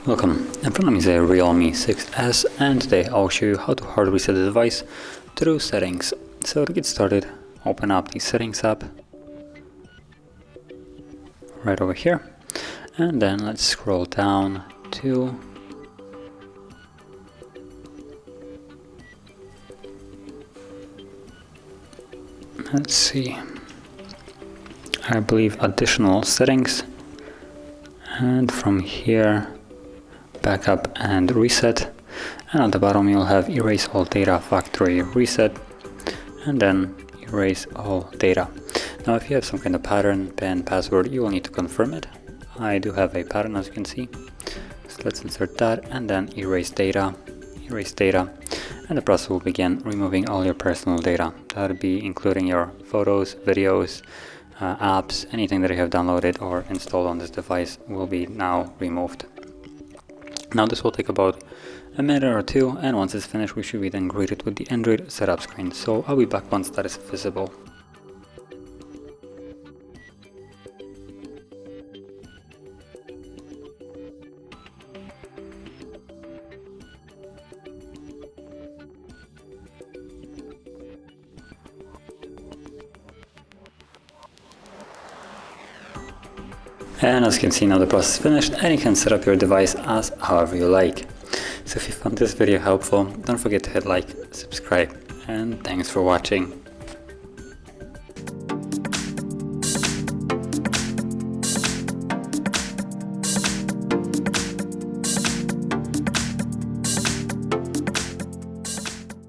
Welcome, in front of me is a REALME 6S, and today I'll show you how to hard reset the device through settings. So to get started, open up the settings app right over here, and then let's scroll down to let's see, I believe additional settings, and from here backup and reset, and at the bottom you'll have erase all data factory reset, and then erase all data. Now if you have some kind of pattern, PIN, password, you will need to confirm it. I do have a pattern, as you can see, so let's insert that and then erase data, and the process will begin removing all your personal data. That would be including your photos, videos, apps, anything that you have downloaded or installed on this device will be now removed. Now this will take about a minute or two, and once it's finished we should be then greeted with the Android setup screen. So I'll be back once that is visible. And as you can see, now the process is finished and you can set up your device as however you like. So if you found this video helpful, don't forget to hit like, subscribe, and thanks for watching.